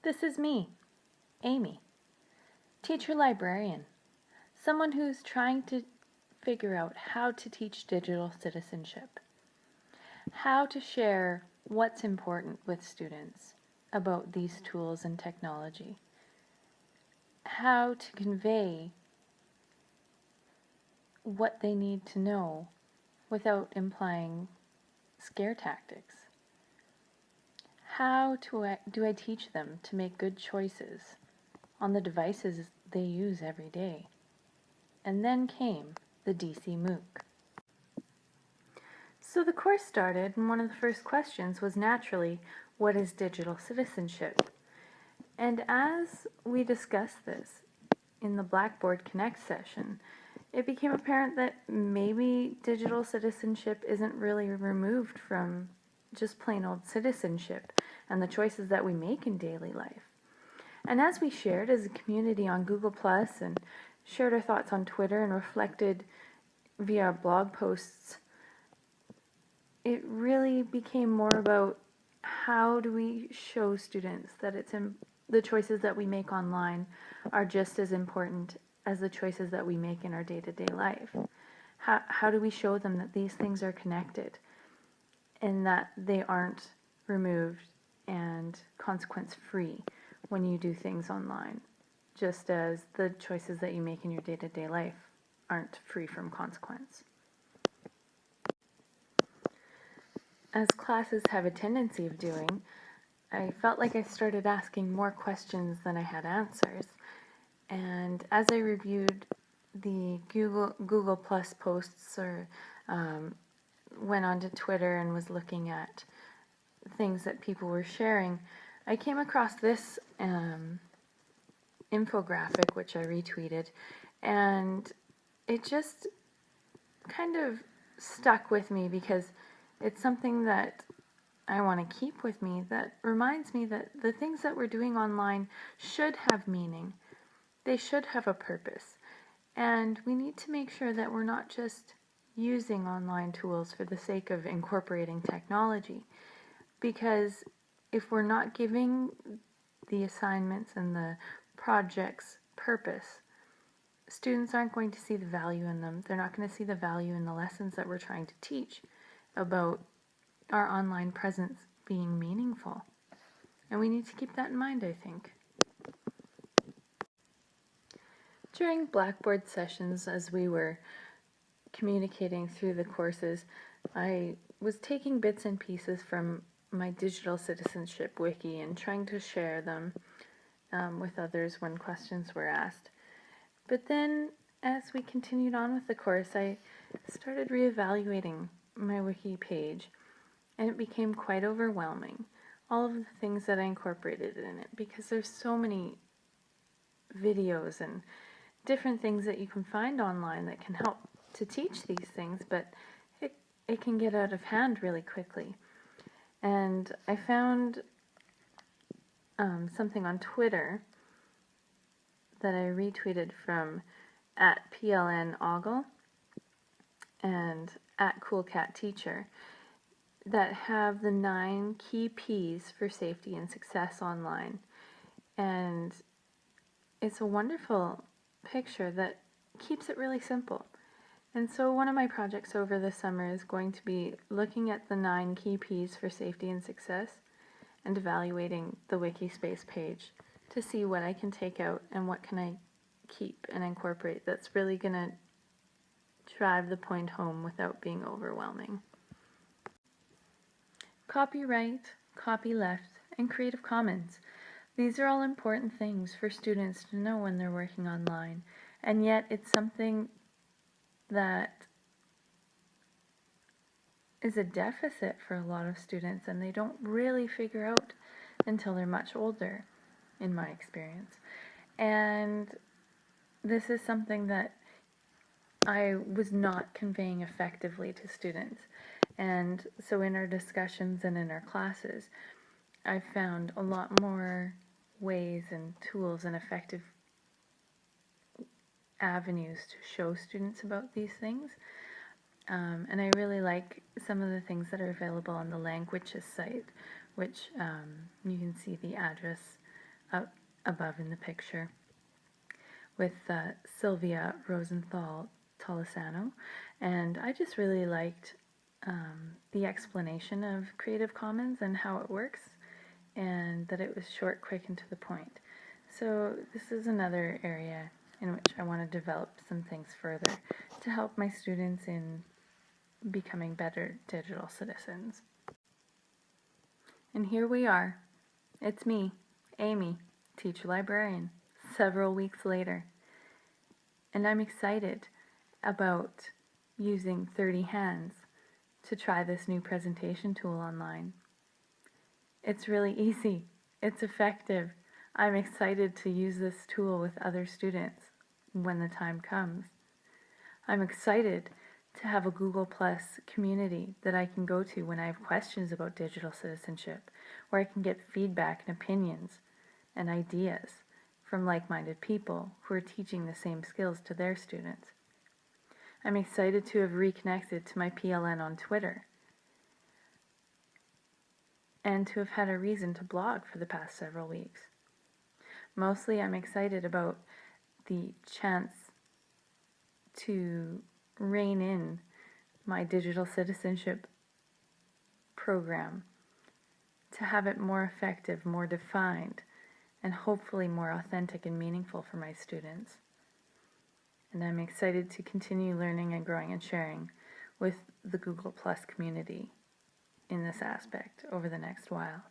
This is me, Amy, teacher librarian, someone who's trying to figure out how to teach digital citizenship, how to share what's important with students about these tools and technology, how to convey what they need to know without implying scare tactics. How do I teach them to make good choices on the devices they use every day? And then came the DC MOOC. So the course started, and one of the first questions was naturally, what is digital citizenship? And as we discussed this in the Blackboard Connect session, it became apparent that maybe digital citizenship isn't really removed from just plain old citizenship and the choices that we make in daily life. And as we shared as a community on Google Plus and shared our thoughts on Twitter and reflected via blog posts, it really became more about how do we show students that the choices that we make online are just as important as the choices that we make in our day-to-day life. How do we show them that these things are connected and that they aren't removed and consequence-free when you do things online, just as the choices that you make in your day-to-day life aren't free from consequence. As classes have a tendency of doing, I felt like I started asking more questions than I had answers. And as I reviewed the Google Plus posts or went onto Twitter and was looking at things that people were sharing, I came across this infographic, which I retweeted, and it just kind of stuck with me because it's something that I want to keep with me, that reminds me that the things that we're doing online should have meaning. They should have a purpose. And we need to make sure that we're not just using online tools for the sake of incorporating technology. Because if we're not giving the assignments and the projects purpose, students aren't going to see the value in them. They're not going to see the value in the lessons that we're trying to teach about our online presence being meaningful. And we need to keep that in mind, I think. During Blackboard sessions, as we were communicating through the courses, I was taking bits and pieces from my digital citizenship wiki and trying to share them with others when questions were asked. But then, as we continued on with the course, I started reevaluating my wiki page, and it became quite overwhelming, all of the things that I incorporated in it, because there's so many videos and different things that you can find online that can help to teach these things, but it can get out of hand really quickly. And I found something on Twitter that I retweeted from @PLNOgle and @CoolCatTeacher that have the 9 key P's for safety and success online. And it's a wonderful picture that keeps it really simple. And so one of my projects over the summer is going to be looking at the 9 key P's for safety and success and evaluating the Wikispace page to see what I can take out and what can I keep and incorporate that's really going to drive the point home without being overwhelming. Copyright, copyleft, and Creative Commons. These are all important things for students to know when they're working online, and yet it's something that is a deficit for a lot of students, and they don't really figure out until they're much older, in my experience. And this is something that I was not conveying effectively to students. And so in our discussions and in our classes, I found a lot more ways and tools and effective avenues to show students about these things. And I really like some of the things that are available on the Languages site, which you can see the address up above in the picture with Sylvia Rosenthal Tolosano, and I just really liked the explanation of Creative Commons and how it works, and that it was short, quick, and to the point. So this is another area in which I want to develop some things further to help my students in becoming better digital citizens. And here we are. It's me, Amy, teacher librarian, several weeks later. And I'm excited about using 30 Hands to try this new presentation tool online. It's really easy. It's effective. I'm excited to use this tool with other students when the time comes. I'm excited to have a Google Plus community that I can go to when I have questions about digital citizenship, where I can get feedback and opinions and ideas from like-minded people who are teaching the same skills to their students. I'm excited to have reconnected to my PLN on Twitter and to have had a reason to blog for the past several weeks. Mostly I'm excited about the chance to rein in my digital citizenship program, to have it more effective, more defined, and hopefully more authentic and meaningful for my students. And I'm excited to continue learning and growing and sharing with the Google Plus community in this aspect over the next while.